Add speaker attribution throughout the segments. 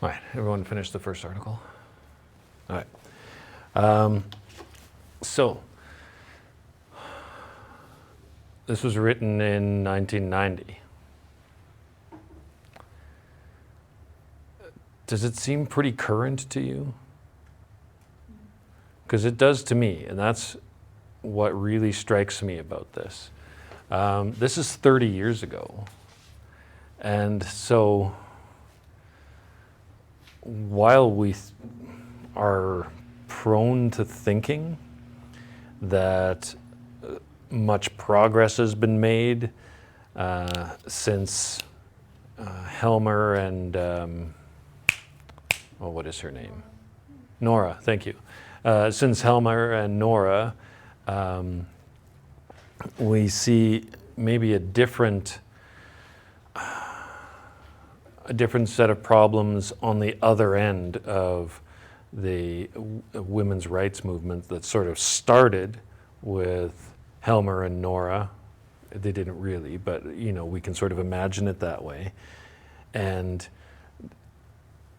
Speaker 1: All right, everyone finished the first article? All right. So, this was written in 1990. Does it seem pretty current to you? Because it does to me, and that's what really strikes me about this. This is 30 years ago. And so, while we are prone to thinking that much progress has been made since Helmer and, what is her name? Nora, thank you. Since Helmer and Nora, we see maybe a different set of problems on the other end of the women's rights movement that sort of started with Helmer and Nora. They didn't really, but we can sort of imagine it that way, and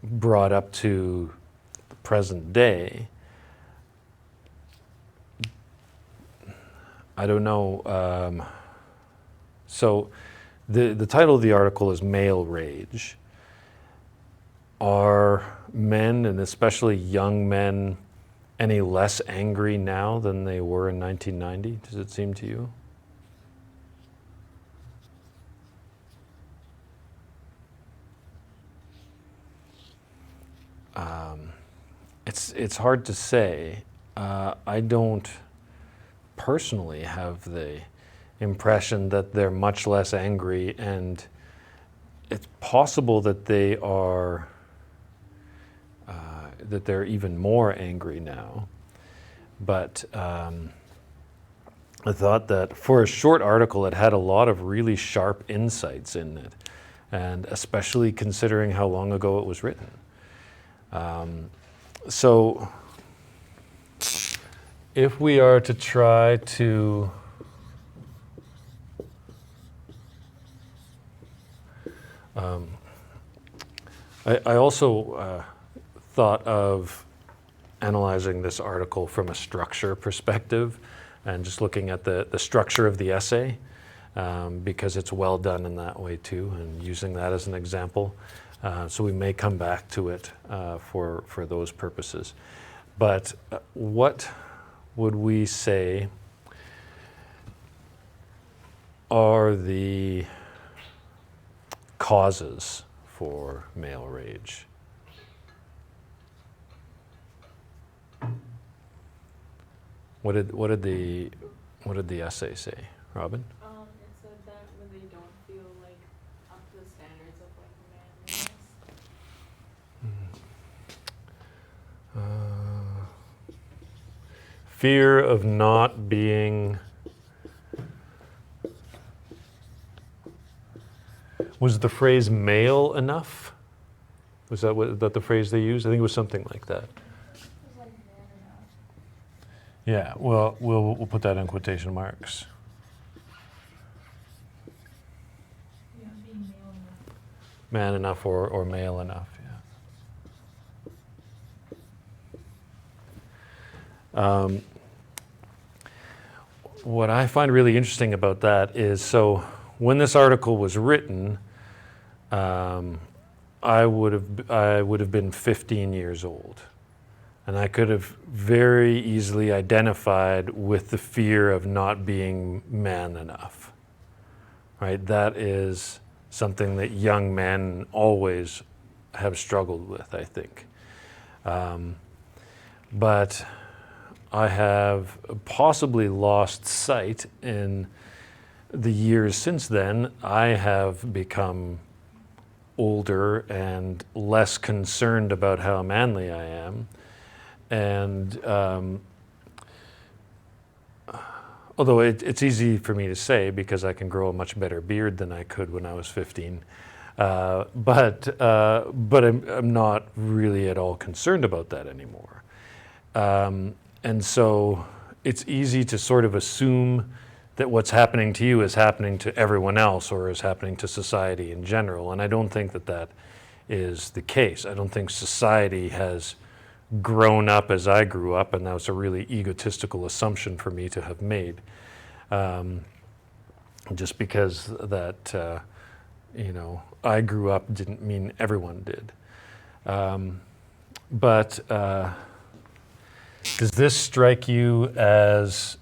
Speaker 1: brought up to the present day. I don't know. So the title of the article is Male Rage. Are men, and especially young men, any less angry now than they were in 1990? Does it seem to you? It's hard to say. I don't personally have the impression that they're much less angry, and it's possible that they're even more angry now. But I thought that for a short article, it had a lot of really sharp insights in it, and especially considering how long ago it was written. So if we are to try to I also thought of analyzing this article from a structure perspective and just looking at the structure of the essay, because it's well done in that way too, and using that as an example. So we may come back to it for those purposes. But what would we say are the causes for male rage? What did the essay say, Robin?
Speaker 2: It said that when they don't feel like up to the standards of like manliness.
Speaker 1: Fear of not being. Was the phrase male enough? Was that the phrase they used? I think it was something like that. Yeah, well, we'll put that in quotation marks.
Speaker 2: Yeah, being male enough.
Speaker 1: Man enough or male enough, yeah. What I find really interesting about that is, so when this article was written, I would have been 15 years old. And I could have very easily identified with the fear of not being man enough, right? That is something that young men always have struggled with, I think. But I have possibly lost sight in the years since then. I have become older and less concerned about how manly I am. And although it's easy for me to say because I can grow a much better beard than I could when I was 15, but I'm not really at all concerned about that anymore. And so it's easy to sort of assume that what's happening to you is happening to everyone else or is happening to society in general. And I don't think that is the case. I don't think society has grown up as I grew up, and that was a really egotistical assumption for me to have made. Just because that, I grew up didn't mean everyone did. But does this strike you as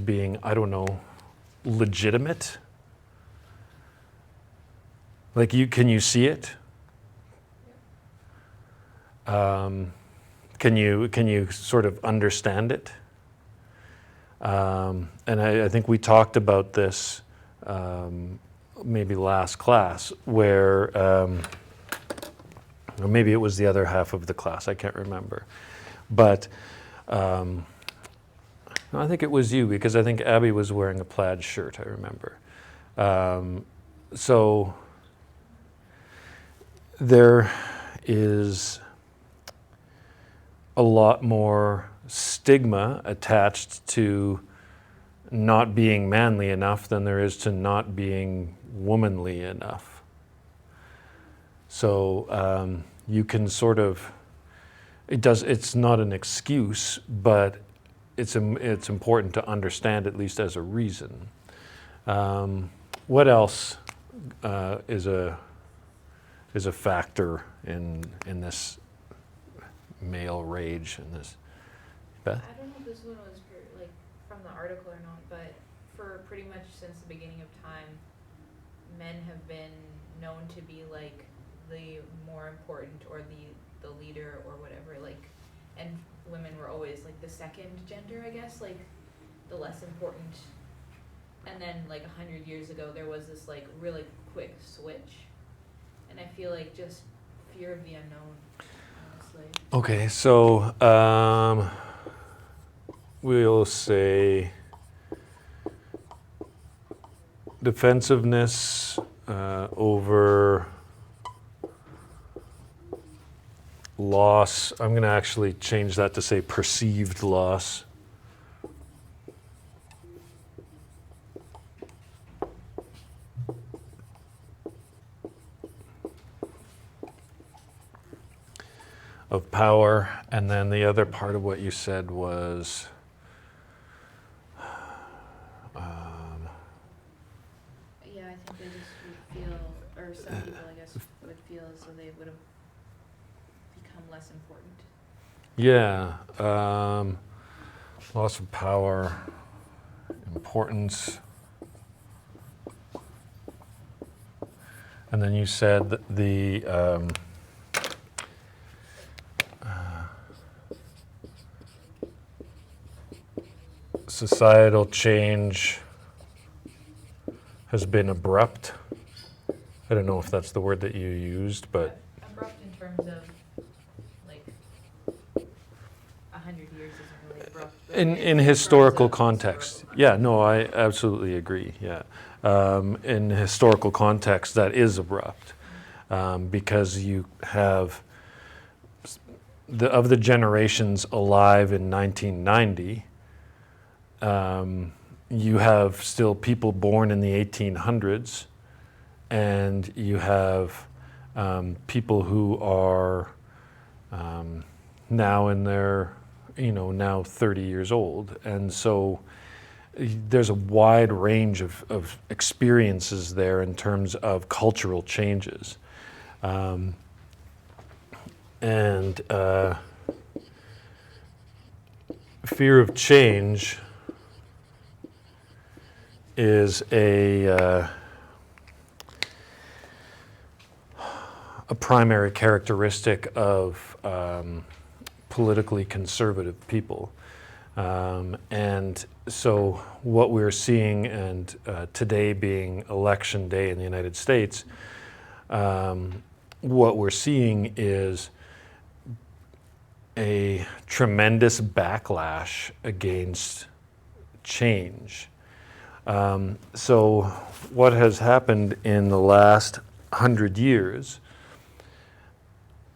Speaker 1: being, I don't know, legitimate? Like, can you see it? Can you sort of understand it? And I think we talked about this maybe last class, where, or maybe it was the other half of the class, I can't remember. But I think it was you, because I think Abby was wearing a plaid shirt, I remember. So there is a lot more stigma attached to not being manly enough than there is to not being womanly enough. So you can sort of, it's not an excuse, but it's important to understand, at least as a reason. What else is a factor in this male rage and this? Beth?
Speaker 3: I don't know if this one was like from the article or not, but for pretty much since the beginning of time, men have been known to be like the more important, or the leader or whatever, like, and women were always like the second gender, I guess, like the less important. And then like 100 years ago there was this like really quick switch, and I feel like just fear of the unknown, honestly.
Speaker 1: Okay, so we'll say defensiveness over loss. I'm going to actually change that to say perceived loss. Of power. And then the other part of what you said was
Speaker 3: Yeah, I think they just would feel, or some people I guess would feel as though they would have become less important.
Speaker 1: yeah, loss of power, importance. And then you said that the societal change has been abrupt. I don't know if that's the word that you used, but
Speaker 3: Abrupt in terms of like 100 years isn't really abrupt. But
Speaker 1: in
Speaker 3: terms
Speaker 1: historical
Speaker 3: of
Speaker 1: context.
Speaker 3: historical
Speaker 1: Yeah, no, I absolutely agree, yeah. In historical context, that is abrupt, because you have, of the generations alive in 1990, you have still people born in the 1800s, and you have people who are now in their, now 30 years old. And so there's a wide range of experiences there in terms of cultural changes. And fear of change is a primary characteristic of politically conservative people. And so what we're seeing, and today being election day in the United States, what we're seeing is a tremendous backlash against change. So what has happened in the last 100 years,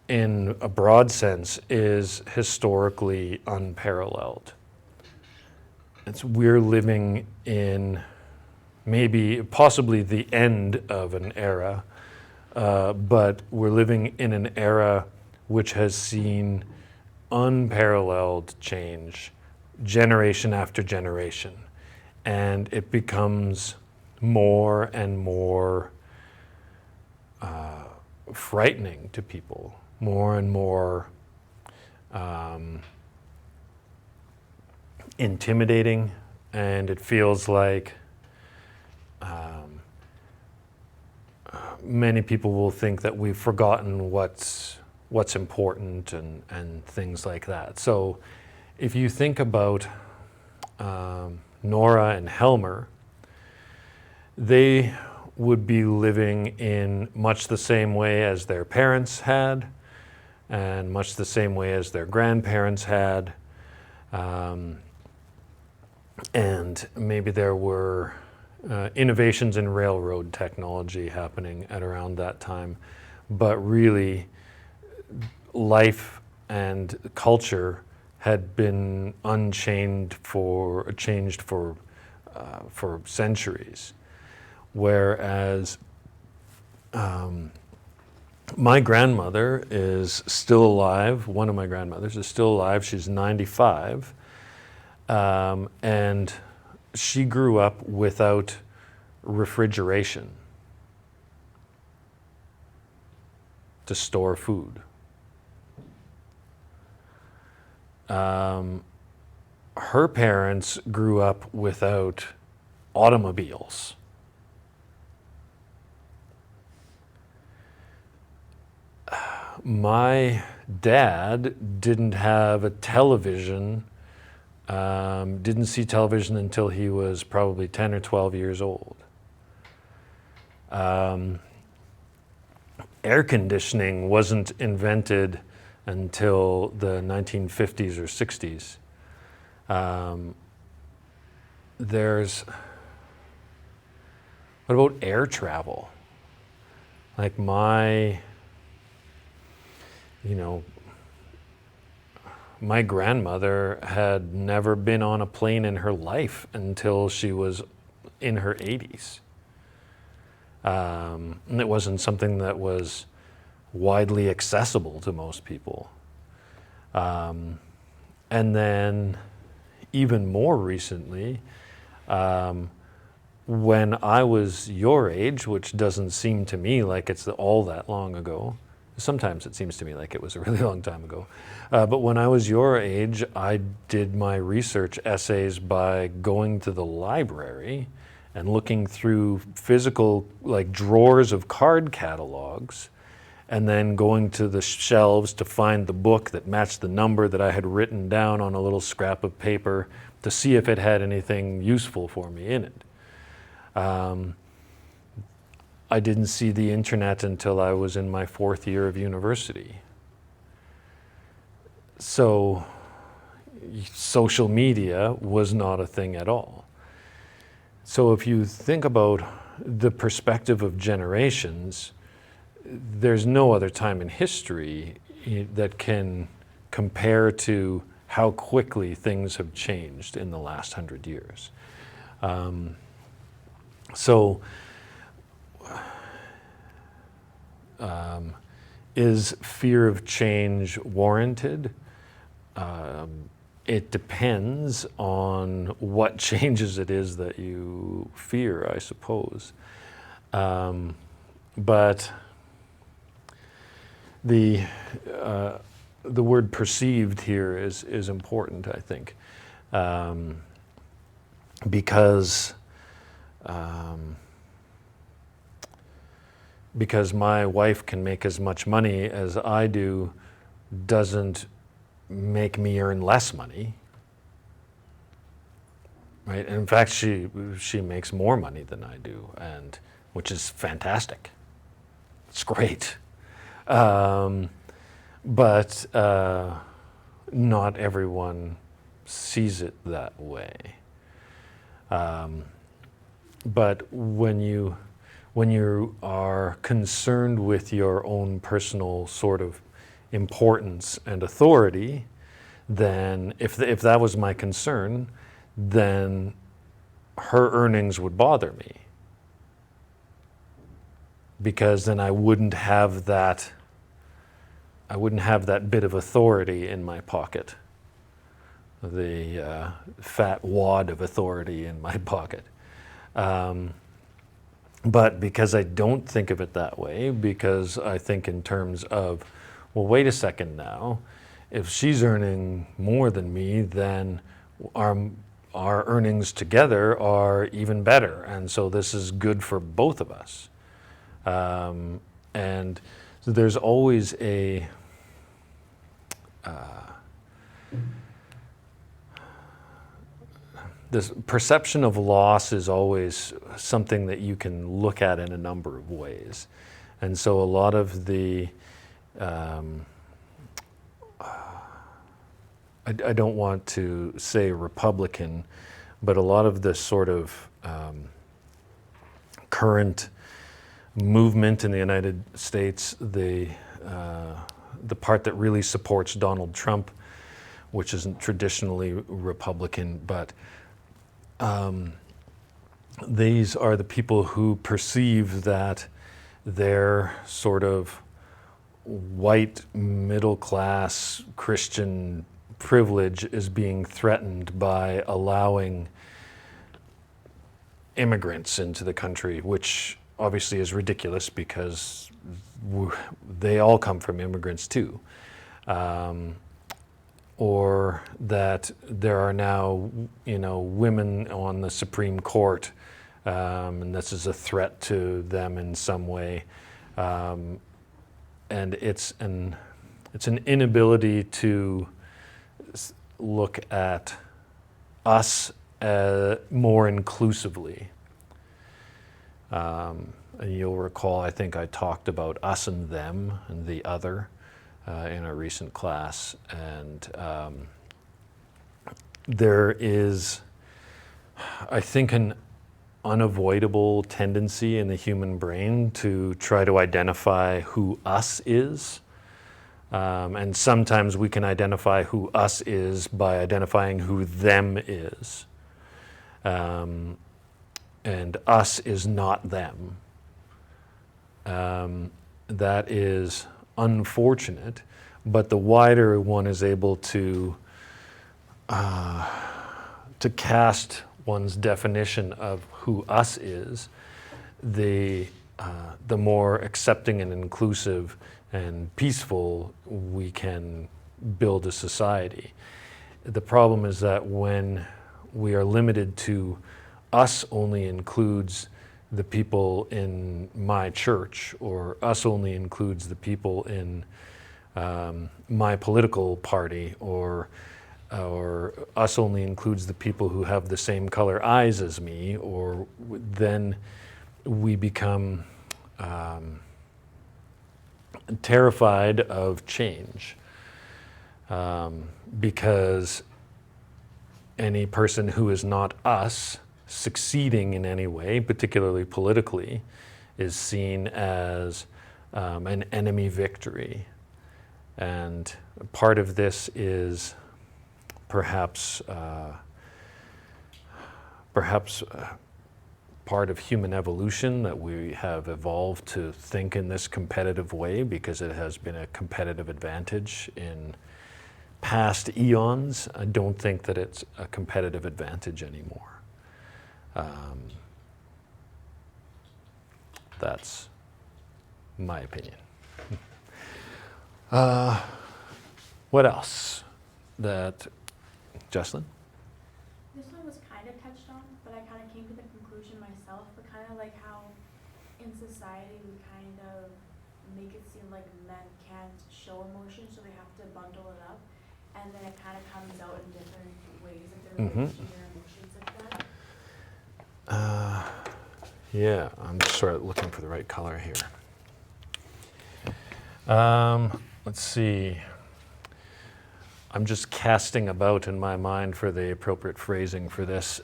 Speaker 1: in a broad sense, is historically unparalleled. We're living in maybe possibly the end of an era, but we're living in an era which has seen unparalleled change generation after generation. And it becomes more and more frightening to people, more and more intimidating, and it feels like many people will think that we've forgotten what's important and things like that. So if you think about Nora and Helmer, they would be living in much the same way as their parents had, and much the same way as their grandparents had. And maybe there were innovations in railroad technology happening at around that time. But really, life and culture had been changed for centuries. Whereas my grandmother is still alive. One of my grandmothers is still alive. She's 95. And she grew up without refrigeration to store food. Her parents grew up without automobiles. My dad didn't have a television, didn't see television until he was probably 10 or 12 years old. Air conditioning wasn't invented until the 1950s or 60s. What about air travel? Like my grandmother had never been on a plane in her life until she was in her 80s. And it wasn't something that was widely accessible to most people. And then even more recently, when I was your age, which doesn't seem to me like it's all that long ago, sometimes it seems to me like it was a really long time ago. But when I was your age, I did my research essays by going to the library and looking through physical, like, drawers of card catalogs, and then going to the shelves to find the book that matched the number that I had written down on a little scrap of paper to see if it had anything useful for me in it. I didn't see the internet until I was in my 4th year of university. So social media was not a thing at all. So if you think about the perspective of generations, there's no other time in history that can compare to how quickly things have changed in the last 100 years. Is fear of change warranted? It depends on what changes it is that you fear, I suppose. But the word perceived here is important, I think, because my wife can make as much money as I do doesn't make me earn less money, right? And in fact, she makes more money than I do, and which is fantastic. It's great. But not everyone sees it that way. But when you are concerned with your own personal sort of importance and authority, then if that was my concern, then her earnings would bother me, because then I wouldn't have that bit of authority in my pocket, the fat wad of authority in my pocket. But because I don't think of it that way, because I think in terms of, well, wait a second now, if she's earning more than me, then our earnings together are even better. And so this is good for both of us. And so there's always this perception of loss is always something that you can look at in a number of ways. And so a lot of the, I don't want to say Republican, but a lot of the sort of current movement in the United States, the part that really supports Donald Trump, which isn't traditionally Republican, but these are the people who perceive that their sort of white middle class Christian privilege is being threatened by allowing immigrants into the country, which obviously is ridiculous because they all come from immigrants too. Or that there are now, women on the Supreme Court, and this is a threat to them in some way. And it's an inability to look at us more inclusively. And you'll recall, I think I talked about us and them and the other in a recent class. And there is, I think, an unavoidable tendency in the human brain to try to identify who us is. And sometimes we can identify who us is by identifying who them is. And us is not them. That is unfortunate, but the wider one is able to cast one's definition of who us is, the more accepting and inclusive and peaceful we can build a society. The problem is that when we are limited to us only includes the people in my church, or us only includes the people in my political party, or us only includes the people who have the same color eyes as me, or then we become terrified of change, because any person who is not us succeeding in any way, particularly politically, is seen as an enemy victory. And part of this is perhaps part of human evolution, that we have evolved to think in this competitive way because it has been a competitive advantage in past eons. I don't think that it's a competitive advantage anymore. That's my opinion. What else? Jocelyn?
Speaker 2: This one was kind of touched on, but I kind of came to the conclusion myself, but kind of like how in society we kind of make it seem like men can't show emotion, so they have to bundle it up, and then it kind of comes out in different ways if they're managing their emotions like that.
Speaker 1: Yeah, I'm just sort of looking for the right color here. Let's see. I'm just casting about in my mind for the appropriate phrasing for this.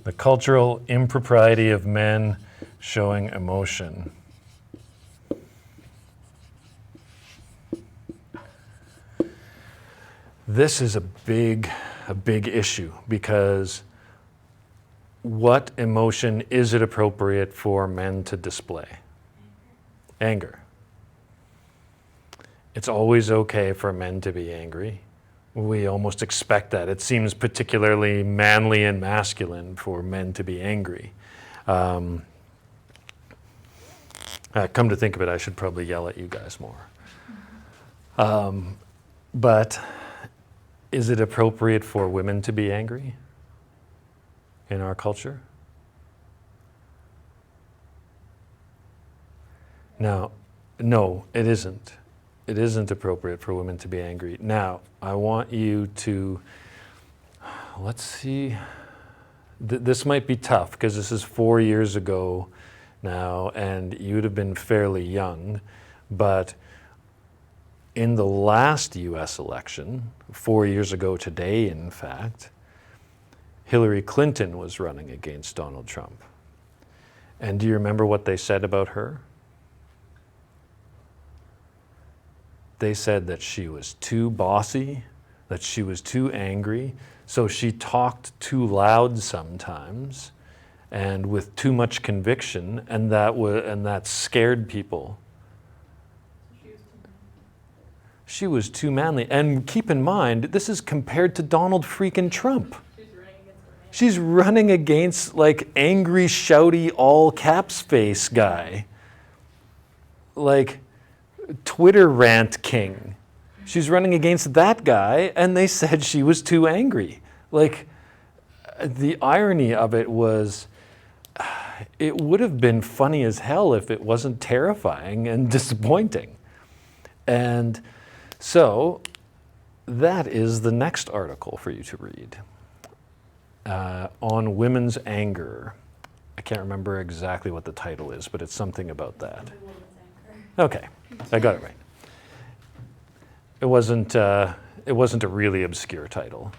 Speaker 1: The cultural impropriety of men showing emotion. This is a big issue because what emotion is it appropriate for men to display? Anger. It's always okay for men to be angry. We almost expect that. It seems particularly manly and masculine for men to be angry. Come to think of it, I should probably yell at you guys more. But is it appropriate for women to be angry in our culture? Now, no, it isn't. It isn't appropriate for women to be angry. Now, I want you to, let's see, this might be tough because this is 4 years ago now and you'd have been fairly young, but in the last US election, 4 years ago today in fact, Hillary Clinton was running against Donald Trump. And do you remember what they said about her? They said that she was too bossy, that she was too angry, so she talked too loud sometimes and with too much conviction, and that scared people. She was too manly. And keep in mind, this is compared to Donald freaking Trump. She's running against like angry, shouty, all caps face guy. Like Twitter rant king. She's running against that guy, and they said she was too angry. Like, the irony of it was, it would have been funny as hell if it wasn't terrifying and disappointing. And so, that is the next article for you to read on women's anger. I can't remember exactly what the title is, but it's something about that. Okay, I got it right. It wasn't a really obscure title.